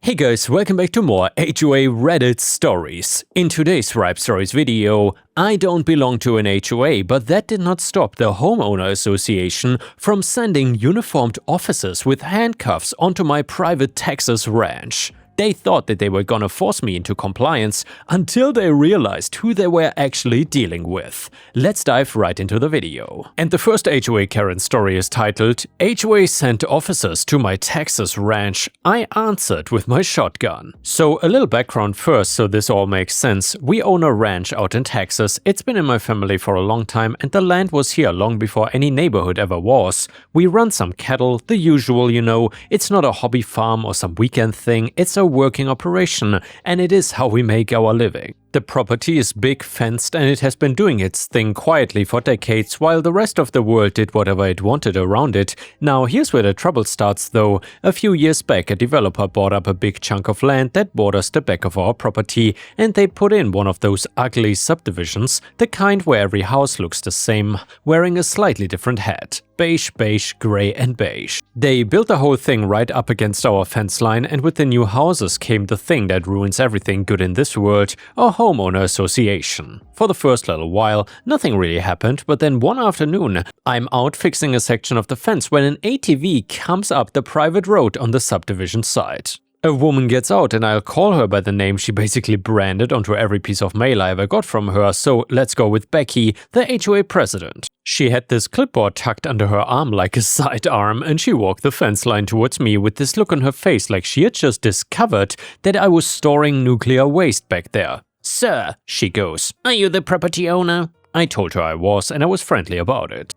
Hey guys, welcome back to more HOA Reddit stories. In today's Ripestories video, I don't belong to an HOA, but that did not stop the Homeowner Association from sending uniformed officers with handcuffs onto my private Texas ranch. They thought that they were gonna force me into compliance until they realized who they were actually dealing with. Let's dive right into the video. And the first HOA Karen story is titled, HOA sent officers to my Texas ranch. I answered with my shotgun. So a little background first so this all makes sense. We own a ranch out in Texas. It's been in my family for a long time and the land was here long before any neighborhood ever was. We run some cattle, the usual, you know. It's not a hobby farm or some weekend thing. It's a working operation, and it is how we make our living. The property is big, fenced, and it has been doing its thing quietly for decades while the rest of the world did whatever it wanted around it. Now here's where the trouble starts though. A few years back a developer bought up a big chunk of land that borders the back of our property, and they put in one of those ugly subdivisions, the kind where every house looks the same, wearing a slightly different hat. Beige, beige, grey and beige. They built the whole thing right up against our fence line, and with the new houses came the thing that ruins everything good in this world, a homeowner association. For the first little while, nothing really happened, but then one afternoon, I'm out fixing a section of the fence when an ATV comes up the private road on the subdivision side. A woman gets out and I'll call her by the name she basically branded onto every piece of mail I ever got from her, so let's go with Becky, the HOA president. She had this clipboard tucked under her arm like a sidearm, and she walked the fence line towards me with this look on her face like she had just discovered that I was storing nuclear waste back there. "Sir," she goes, "are you the property owner?" I told her I was, and I was friendly about it.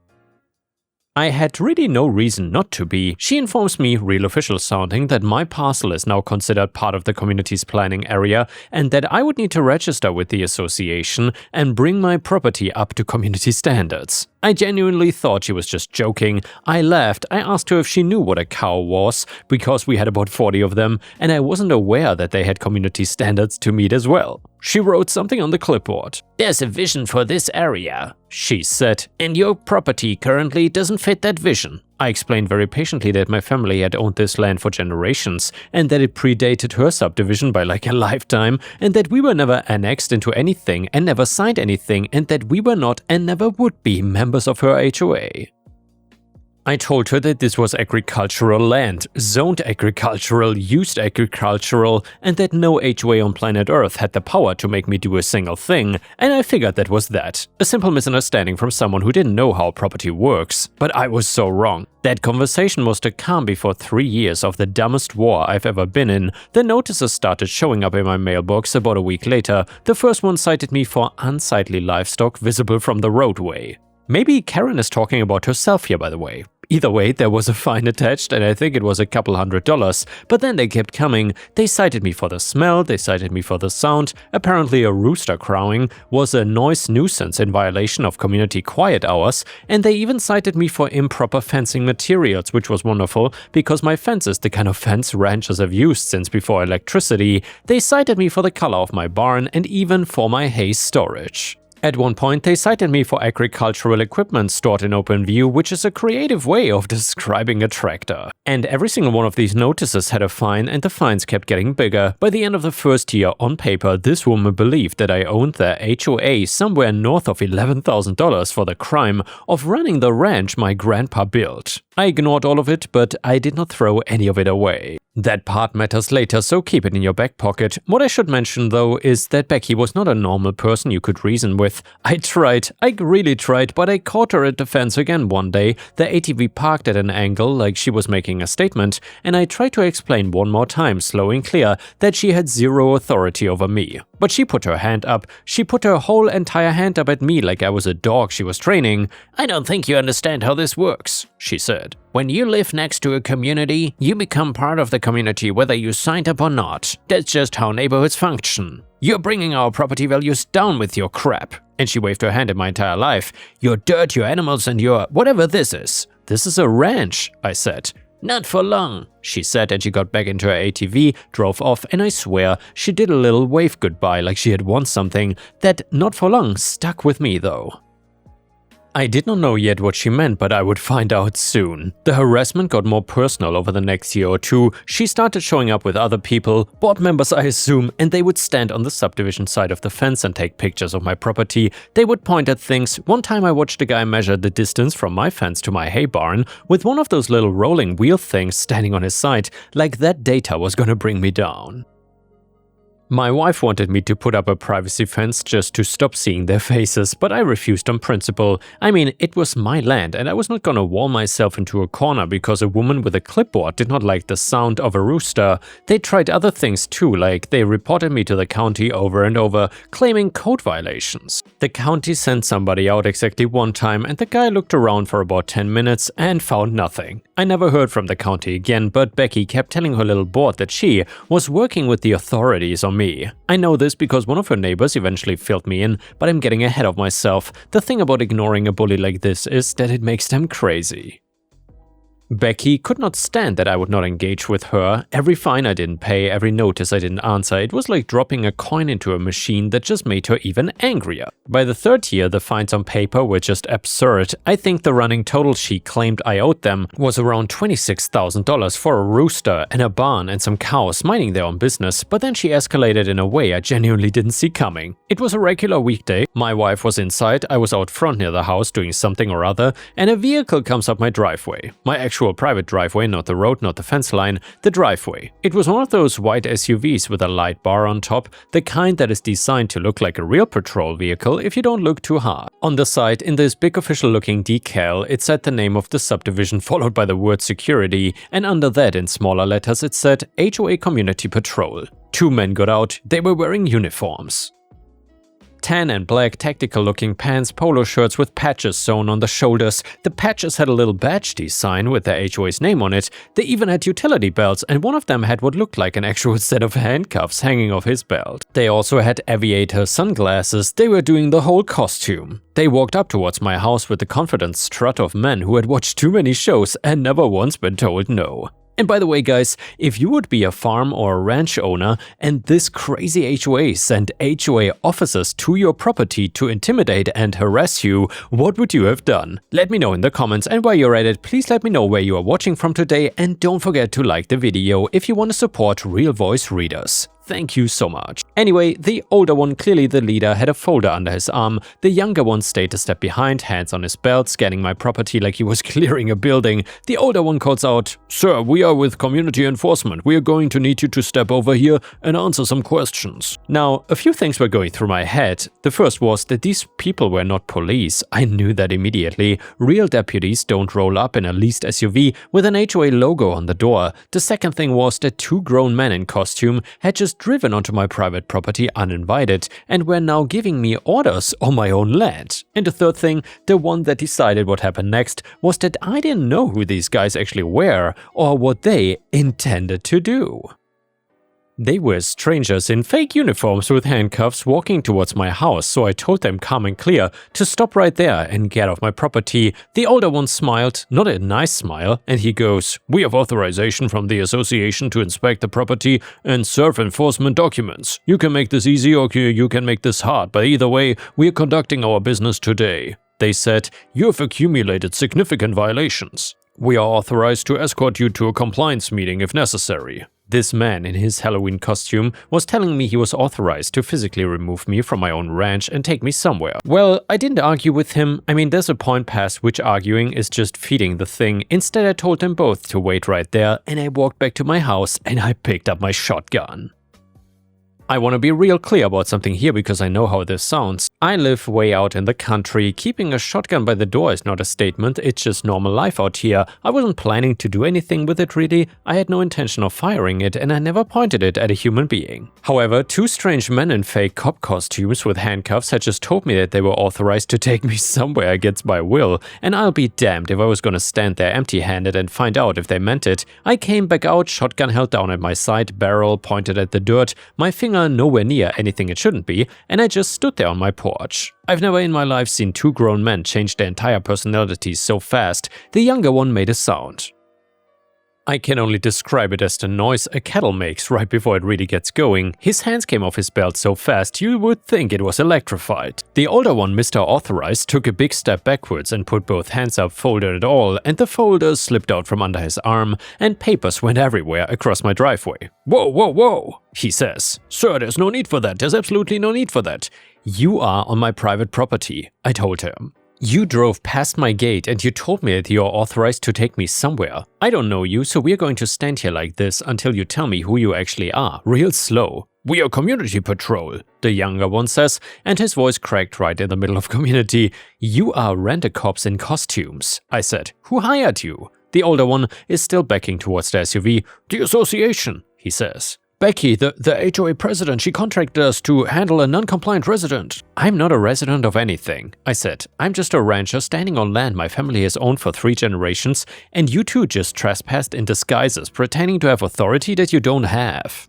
I had really no reason not to be. She informs me, real official sounding, that my parcel is now considered part of the community's planning area and that I would need to register with the association and bring my property up to community standards. I genuinely thought she was just joking. I laughed. I asked her if she knew what a cow was, because we had about 40 of them, and I wasn't aware that they had community standards to meet as well. She wrote something on the clipboard. "There's a vision for this area," she said, "and your property currently doesn't fit that vision." I explained very patiently that my family had owned this land for generations and that it predated her subdivision by like a lifetime, and that we were never annexed into anything and never signed anything, and that we were not and never would be members of her HOA. I told her that this was agricultural land, zoned agricultural, used agricultural, and that no HOA on planet Earth had the power to make me do a single thing, and I figured that was that. A simple misunderstanding from someone who didn't know how property works. But I was so wrong. That conversation was the calm before 3 years of the dumbest war I've ever been in. The notices started showing up in my mailbox about a week later. The first one cited me for unsightly livestock visible from the roadway. Maybe Karen is talking about herself here, by the way. Either way, there was a fine attached, and I think it was a couple $100, but then they kept coming. They cited me for the smell, they cited me for the sound. Apparently a rooster crowing was a noise nuisance in violation of community quiet hours, and they even cited me for improper fencing materials, which was wonderful because my fence is the kind of fence ranchers have used since before electricity. They cited me for the color of my barn and even for my hay storage. At one point, they cited me for agricultural equipment stored in open view, which is a creative way of describing a tractor. And every single one of these notices had a fine, and the fines kept getting bigger. By the end of the first year, on paper, this woman believed that I owned the HOA somewhere north of $11,000 for the crime of running the ranch my grandpa built. I ignored all of it, but I did not throw any of it away. That part matters later, so keep it in your back pocket. What I should mention though is that Becky was not a normal person you could reason with. I really tried, but I caught her at the fence again one day. The ATV parked at an angle like she was making a statement, and I tried to explain one more time, slow and clear, that she had zero authority over me. But she put her hand up. She put her whole entire hand up at me like I was a dog she was training. "I don't think you understand how this works," she said. "When you live next to a community, you become part of the community whether you signed up or not. That's just how neighborhoods function. You're bringing our property values down with your crap." And she waved her hand at my entire life. "Your dirt, your animals, and your whatever this is." "This is a ranch," I said. "Not for long," she said, and she got back into her ATV, drove off, and I swear she did a little wave goodbye like she had won something. That "not for long" stuck with me though. I did not know yet what she meant, but I would find out soon. The harassment got more personal over the next year or two. She started showing up with other people, board members I assume, and they would stand on the subdivision side of the fence and take pictures of my property. They would point at things. One time I watched a guy measure the distance from my fence to my hay barn with one of those little rolling wheel things standing on his side, like that data was gonna bring me down. My wife wanted me to put up a privacy fence just to stop seeing their faces, but I refused on principle. I mean, it was my land and I was not gonna wall myself into a corner because a woman with a clipboard did not like the sound of a rooster. They tried other things too, like they reported me to the county over and over, claiming code violations. The county sent somebody out exactly one time and the guy looked around for about 10 minutes and found nothing. I never heard from the county again, but Becky kept telling her little board that she was working with the authorities on me. I know this because one of her neighbors eventually filled me in, but I'm getting ahead of myself. The thing about ignoring a bully like this is that it makes them crazy. Becky could not stand that I would not engage with her. Every fine I didn't pay, every notice I didn't answer, it was like dropping a coin into a machine that just made her even angrier. By the third year, the fines on paper were just absurd. I think the running total she claimed I owed them was around $26,000 for a rooster and a barn and some cows minding their own business, but then she escalated in a way I genuinely didn't see coming. It was a regular weekday, my wife was inside, I was out front near the house doing something or other, and a vehicle comes up my driveway. My actual private driveway, not the road, not the fence line, the driveway. It was one of those white SUVs with a light bar on top, the kind that is designed to look like a real patrol vehicle if you don't look too hard. On the side, in this big official looking decal, it said the name of the subdivision followed by the word security, and under that in smaller letters it said HOA Community Patrol. Two men got out, they were wearing uniforms. Tan and black tactical-looking pants, polo shirts with patches sewn on the shoulders. The patches had a little badge design with the HOA's name on it. They even had utility belts, and one of them had what looked like an actual set of handcuffs hanging off his belt. They also had aviator sunglasses. They were doing the whole costume. They walked up towards my house with the confident strut of men who had watched too many shows and never once been told no. And by the way guys, if you would be a farm or a ranch owner and this crazy HOA sent HOA officers to your property to intimidate and harass you, what would you have done? Let me know in the comments, and while you're at it, please let me know where you are watching from today, and don't forget to like the video if you want to support real voice readers. Thank you so much. Anyway, the older one, clearly the leader, had a folder under his arm. The younger one stayed a step behind, hands on his belt, scanning my property like he was clearing a building. The older one calls out, "Sir, we are with community enforcement. We are going to need you to step over here and answer some questions." Now, a few things were going through my head. The first was that these people were not police. I knew that immediately. Real deputies don't roll up in a leased SUV with an HOA logo on the door. The second thing was that two grown men in costume had just driven onto my private property uninvited and were now giving me orders on my own land. And the third thing, the one that decided what happened next, was that I didn't know who these guys actually were or what they intended to do. They were strangers in fake uniforms with handcuffs walking towards my house, so I told them calm and clear to stop right there and get off my property. The older one smiled, not a nice smile, and he goes, "We have authorization from the association to inspect the property and serve enforcement documents. You can make this easy or you can make this hard, but either way, we are conducting our business today." They said, "You have accumulated significant violations. We are authorized to escort you to a compliance meeting if necessary." This man in his Halloween costume was telling me he was authorized to physically remove me from my own ranch and take me somewhere. Well, I didn't argue with him. I mean, there's a point past which arguing is just feeding the thing. Instead, I told them both to wait right there, and I walked back to my house and I picked up my shotgun. I want to be real clear about something here because I know how this sounds. I live way out in the country. Keeping a shotgun by the door is not a statement, it's just normal life out here. I wasn't planning to do anything with it really. I had no intention of firing it and I never pointed it at a human being. However, two strange men in fake cop costumes with handcuffs had just told me that they were authorized to take me somewhere against my will, and I'll be damned if I was gonna stand there empty-handed and find out if they meant it. I came back out, shotgun held down at my side, barrel pointed at the dirt, my finger nowhere near anything it shouldn't be, and I just stood there on my porch. I've never in my life seen two grown men change their entire personalities so fast. The younger one made a sound. I can only describe it as the noise a kettle makes right before it really gets going. His hands came off his belt so fast you would think it was electrified. The older one, Mr. Authorized, took a big step backwards and put both hands up, folded it all, and the folders slipped out from under his arm and papers went everywhere across my driveway. "Whoa, whoa, whoa," he says. "Sir, there's no need for that. There's absolutely no need for that." "You are on my private property," I told him. "You drove past my gate and you told me that you're authorized to take me somewhere. I don't know you, so we're going to stand here like this until you tell me who you actually are, real slow." "We are community patrol," the younger one says, and his voice cracked right in the middle of community. "You are rent-a-cops in costumes," I said. "Who hired you?" The older one is still backing towards the SUV. "The association," he says. "Becky, the HOA president, she contracted us to handle a non-compliant resident." "I'm not a resident of anything," I said. "I'm just a rancher standing on land my family has owned for 3 generations, and you two just trespassed in disguises, pretending to have authority that you don't have."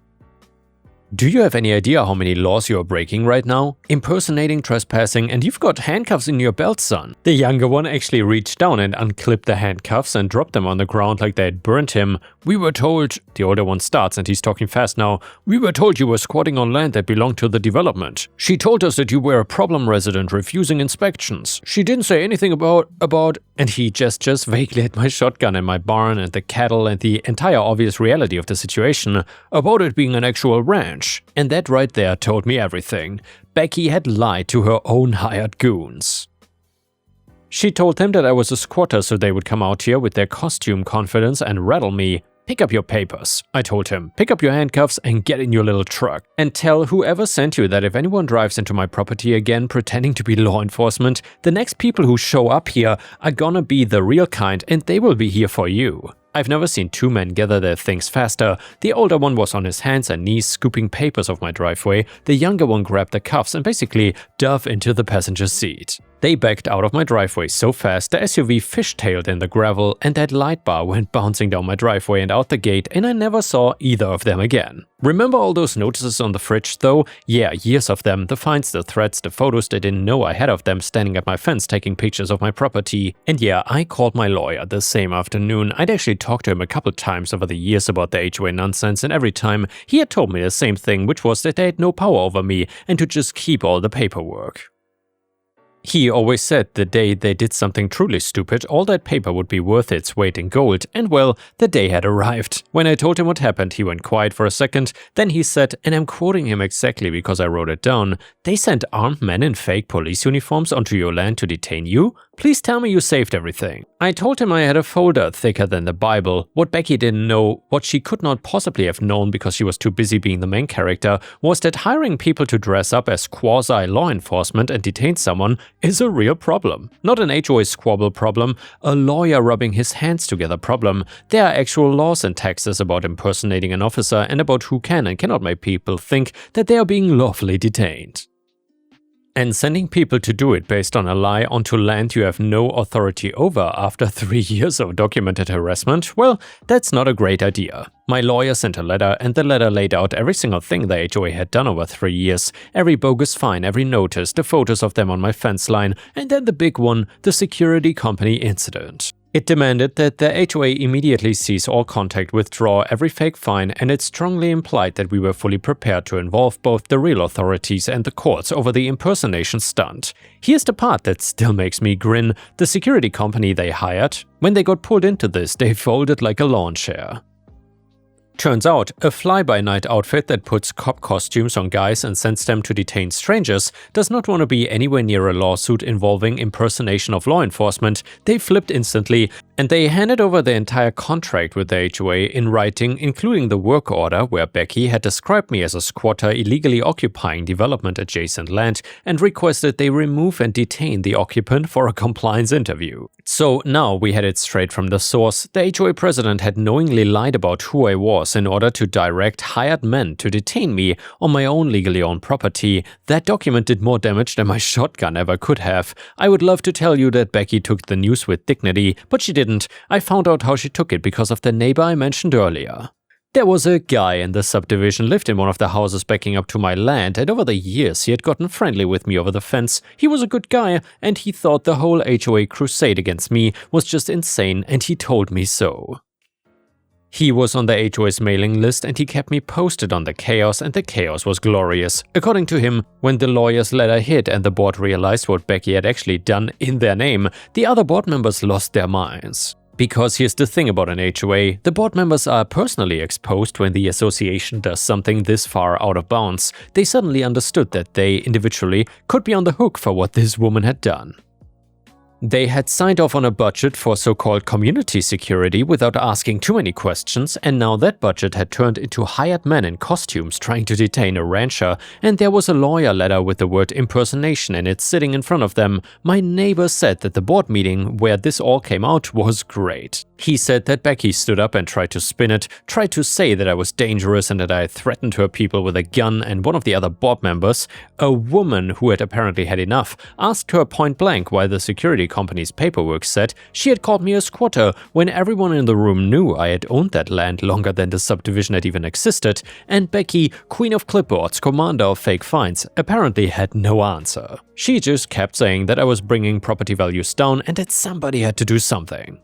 Do you have any idea how many laws you are breaking right now? Impersonating, trespassing, and you've got handcuffs in your belt, son. The younger one actually reached down and unclipped the handcuffs and dropped them on the ground like they had burnt him. "We were told," the older one starts and he's talking fast now, "we were told you were squatting on land that belonged to the development. She told us that you were a problem resident refusing inspections. She didn't say anything about, and he gestures vaguely at my shotgun and my barn and the cattle and the entire obvious reality of the situation, about it being an actual ranch. And that right there told me everything. Becky had lied to her own hired goons. She told them that I was a squatter so they would come out here with their costume confidence and rattle me. "Pick up your papers," I told him. "Pick up your handcuffs and get in your little truck. And tell whoever sent you that if anyone drives into my property again pretending to be law enforcement, the next people who show up here are gonna be the real kind and they will be here for you." I've never seen 2 men gather their things faster. The older one was on his hands and knees scooping papers off my driveway. The younger one grabbed the cuffs and basically dove into the passenger seat. They backed out of my driveway so fast the SUV fishtailed in the gravel and that light bar went bouncing down my driveway and out the gate, and I never saw either of them again. Remember all those notices on the fridge though? Yeah, years of them, the fines, the threats, the photos they didn't know I had of them standing at my fence taking pictures of my property. And yeah, I called my lawyer the same afternoon. I'd actually talked to him a couple times over the years about the HOA nonsense, and every time he had told me the same thing, which was that they had no power over me and to just keep all the paperwork. He always said the day they did something truly stupid, all that paper would be worth its weight in gold, and well, the day had arrived. When I told him what happened, he went quiet for a second, then he said, and I'm quoting him exactly because I wrote it down, "They sent armed men in fake police uniforms onto your land to detain you? Please tell me you saved everything." I told him I had a folder thicker than the Bible. What Becky didn't know, what she could not possibly have known because she was too busy being the main character, was that hiring people to dress up as quasi-law enforcement and detain someone is a real problem. Not an HOA squabble problem, a lawyer rubbing his hands together problem. There are actual laws and taxes about impersonating an officer and about who can and cannot make people think that they are being lawfully detained. And sending people to do it based on a lie onto land you have no authority over after 3 years of documented harassment, well, that's not a great idea. My lawyer sent a letter, and the letter laid out every single thing the HOA had done over 3 years, every bogus fine, every notice, the photos of them on my fence line, and then the big one, the security company incident. It demanded that the HOA immediately cease all contact, withdraw every fake fine, and it strongly implied that we were fully prepared to involve both the real authorities and the courts over the impersonation stunt. Here's the part that still makes me grin. The security company they hired, when they got pulled into this, they folded like a lawn chair. Turns out, a fly-by-night outfit that puts cop costumes on guys and sends them to detain strangers does not want to be anywhere near a lawsuit involving impersonation of law enforcement. They flipped instantly, and they handed over the entire contract with the HOA in writing, including the work order where Becky had described me as a squatter illegally occupying development-adjacent land and requested they remove and detain the occupant for a compliance interview. So now we had it straight from the source. The HOA president had knowingly lied about who I was in order to direct hired men to detain me on my own legally owned property. That document did more damage than my shotgun ever could have. I would love to tell you that Becky took the news with dignity, but she didn't. I found out how she took it because of the neighbor I mentioned earlier. There was a guy in the subdivision lived in one of the houses backing up to my land, and over the years he had gotten friendly with me over the fence. He was a good guy, and he thought the whole HOA crusade against me was just insane, and he told me so. He was on the HOA's mailing list and he kept me posted on the chaos, and the chaos was glorious. According to him, when the lawyer's letter hit and the board realized what Becky had actually done in their name, the other board members lost their minds. Because here's the thing about an HOA, the board members are personally exposed when the association does something this far out of bounds. They suddenly understood that they, individually, could be on the hook for what this woman had done. They had signed off on a budget for so-called community security without asking too many questions, and now that budget had turned into hired men in costumes trying to detain a rancher, and there was a lawyer letter with the word impersonation in it sitting in front of them. My neighbor said that the board meeting where this all came out was great. He said that Becky stood up and tried to spin it, tried to say that I was dangerous and that I threatened her people with a gun, and one of the other board members, a woman who had apparently had enough, asked her point blank why the security company's paperwork said she had called me a squatter when everyone in the room knew I had owned that land longer than the subdivision had even existed, and Becky, queen of clipboards, commander of fake fines, apparently had no answer. She just kept saying that I was bringing property values down and that somebody had to do something.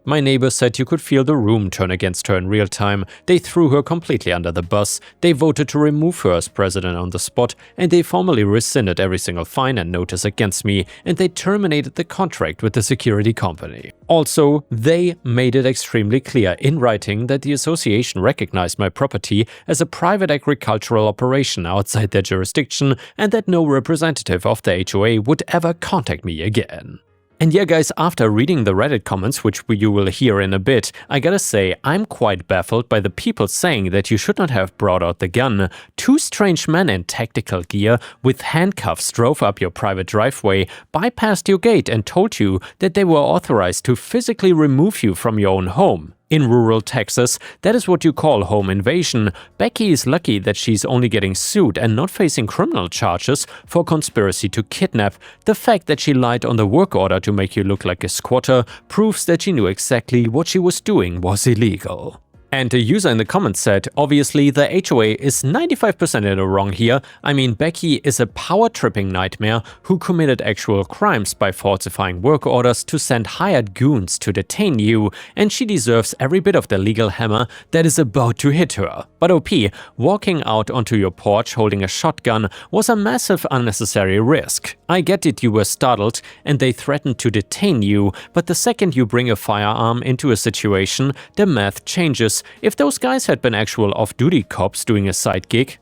My neighbor said you could feel the room turn against her in real time. They threw her completely under the bus, they voted to remove her as president on the spot, and they formally rescinded every single fine and notice against me, and they terminated the contract with the security company. Also, they made it extremely clear in writing that the association recognized my property as a private agricultural operation outside their jurisdiction and that no representative of the HOA would ever contact me again. And yeah guys, after reading the Reddit comments, which you will hear in a bit, I gotta say I'm quite baffled by the people saying that you should not have brought out the gun. Two strange men in tactical gear with handcuffs drove up your private driveway, bypassed your gate and told you that they were authorized to physically remove you from your own home. In rural Texas, that is what you call home invasion. Becky is lucky that she's only getting sued and not facing criminal charges for conspiracy to kidnap. The fact that she lied on the work order to make you look like a squatter proves that she knew exactly what she was doing was illegal. And a user in the comments said, obviously the HOA is 95% in the wrong here. I mean, Becky is a power-tripping nightmare who committed actual crimes by falsifying work orders to send hired goons to detain you, and she deserves every bit of the legal hammer that is about to hit her. But OP, walking out onto your porch holding a shotgun was a massive unnecessary risk. I get it, you were startled and they threatened to detain you, but the second you bring a firearm into a situation, the math changes. If those guys had been actual off-duty cops doing a side gig,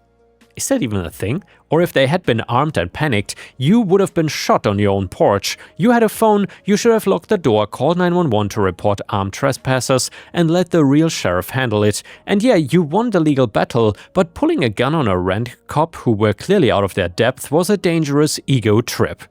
is that even a thing? Or if they had been armed and panicked, you would have been shot on your own porch. You had a phone, you should have locked the door, called 911 to report armed trespassers, and let the real sheriff handle it. And yeah, you won the legal battle, but pulling a gun on a rent cop who were clearly out of their depth was a dangerous ego trip.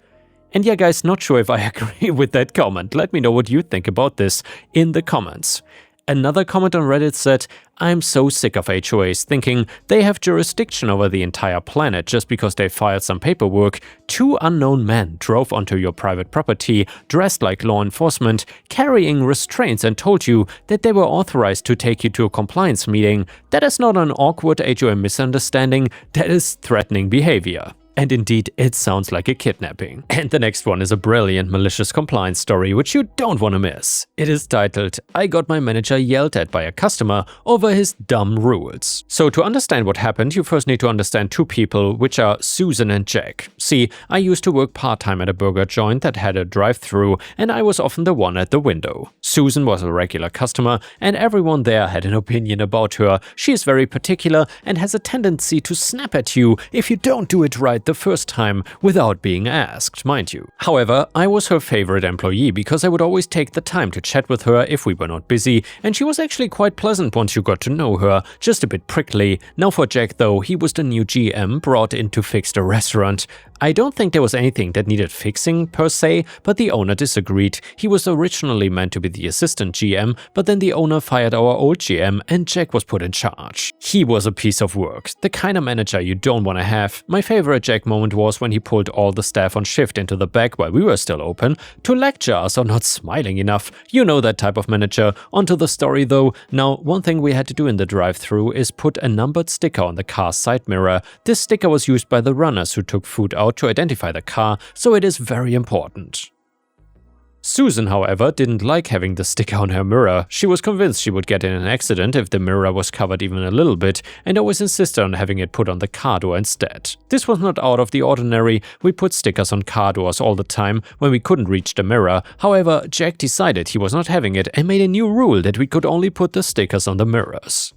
And yeah guys, not sure if I agree with that comment. Let me know what you think about this in the comments. Another comment on Reddit said, I'm so sick of HOAs thinking they have jurisdiction over the entire planet just because they filed some paperwork. Two unknown men drove onto your private property, dressed like law enforcement, carrying restraints and told you that they were authorized to take you to a compliance meeting. That is not an awkward HOA misunderstanding, that is threatening behavior. And indeed, it sounds like a kidnapping. And the next one is a brilliant malicious compliance story which you don't want to miss. It is titled, I got my manager yelled at by a customer over his dumb rules. So to understand what happened, you first need to understand two people, which are Susan and Jack. See, I used to work part-time at a burger joint that had a drive-thru, and I was often the one at the window. Susan was a regular customer, and everyone there had an opinion about her. She is very particular and has a tendency to snap at you if you don't do it right the first time without being asked, mind you. However, I was her favorite employee because I would always take the time to chat with her if we were not busy, and she was actually quite pleasant once you got to know her, just a bit prickly. Now for Jack though, he was the new GM brought in to fix the restaurant. I don't think there was anything that needed fixing per se, but the owner disagreed. He was originally meant to be the assistant GM, but then the owner fired our old GM and Jack was put in charge. He was a piece of work, the kind of manager you don't want to have. My favorite Jack moment was when he pulled all the staff on shift into the back while we were still open to lecture us on not smiling enough. You know that type of manager. Onto the story though. Now, one thing we had to do in the drive-thru is put a numbered sticker on the car's side mirror. This sticker was used by the runners who took food out to identify the car, so it is very important. Susan, however, didn't like having the sticker on her mirror. She was convinced she would get in an accident if the mirror was covered even a little bit, and always insisted on having it put on the car door instead. This was not out of the ordinary. We put stickers on car doors all the time when we couldn't reach the mirror. However, Jack decided he was not having it and made a new rule that we could only put the stickers on the mirrors.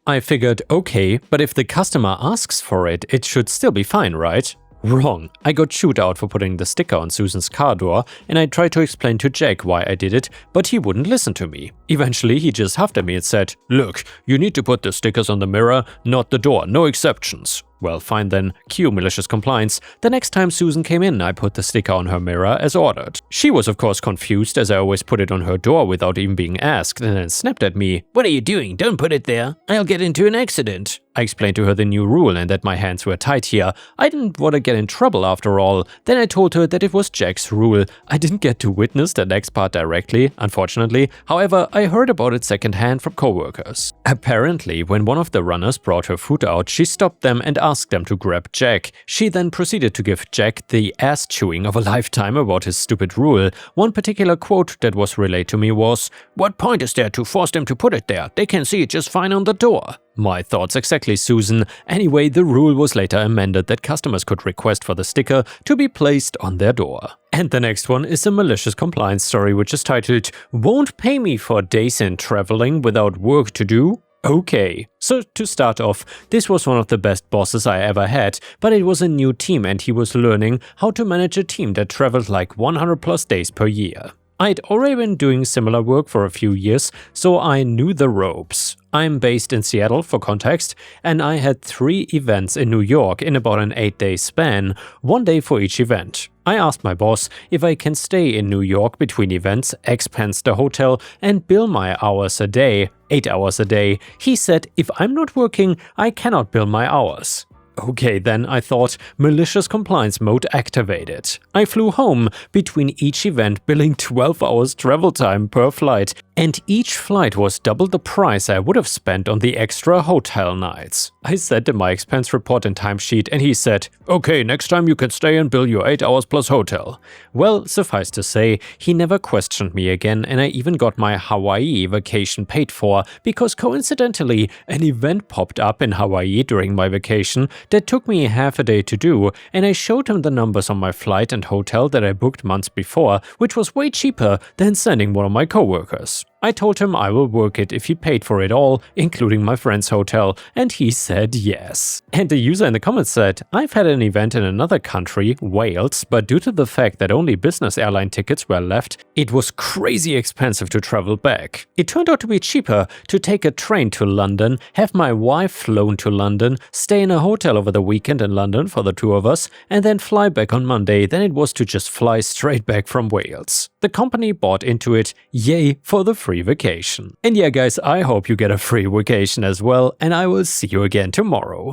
I figured, okay, but if the customer asks for it, it should still be fine, right? Wrong. I got chewed out for putting the sticker on Susan's car door, and I tried to explain to Jack why I did it, but he wouldn't listen to me. Eventually, he just huffed at me and said, "Look, you need to put the stickers on the mirror, not the door, no exceptions." Well, fine then, cue malicious compliance. The next time Susan came in, I put the sticker on her mirror as ordered. She was of course confused, as I always put it on her door without even being asked, and then snapped at me. "What are you doing? Don't put it there. I'll get into an accident." I explained to her the new rule and that my hands were tied here. I didn't want to get in trouble after all. Then I told her that it was Jack's rule. I didn't get to witness the next part directly, unfortunately. However, I heard about it secondhand from coworkers. Apparently, when one of the runners brought her food out, she stopped them and asked them to grab Jack. She then proceeded to give Jack the ass chewing of a lifetime about his stupid rule. One particular quote that was relayed to me was, "What point is there to force them to put it there? They can see it just fine on the door." My thoughts exactly, Susan. Anyway, the rule was later amended that customers could request for the sticker to be placed on their door. And the next one is a malicious compliance story, which is titled, "Won't pay me for days in traveling without work to do?" Okay, so to start off, this was one of the best bosses I ever had, but it was a new team and he was learning how to manage a team that traveled like 100 plus days per year. I'd already been doing similar work for a few years, so I knew the ropes. I'm based in Seattle for context, and I had 3 events in New York in about an 8-day span, 1 day for each event. I asked my boss if I can stay in New York between events, expense the hotel, and bill my hours a day, 8 hours a day. He said if I'm not working, I cannot bill my hours. Okay then, I thought, malicious compliance mode activated. I flew home between each event, billing 12 hours travel time per flight, and each flight was double the price I would have spent on the extra hotel nights. I sent him my expense report and timesheet and he said, "Okay, next time you can stay and bill your 8 hours plus hotel." Well, suffice to say, he never questioned me again, and I even got my Hawaii vacation paid for because coincidentally an event popped up in Hawaii during my vacation that took me half a day to do, and I showed him the numbers on my flight and hotel that I booked months before, which was way cheaper than sending one of my coworkers. I told him I will work it if he paid for it all, including my friend's hotel, and he said yes. And the user in the comments said, "I've had an event in another country, Wales, but due to the fact that only business airline tickets were left, it was crazy expensive to travel back. It turned out to be cheaper to take a train to London, have my wife flown to London, stay in a hotel over the weekend in London for the 2 of us, and then fly back on Monday than it was to just fly straight back from Wales." The company bought into it, yay for the free vacation. And yeah guys, I hope you get a free vacation as well, and I will see you again tomorrow.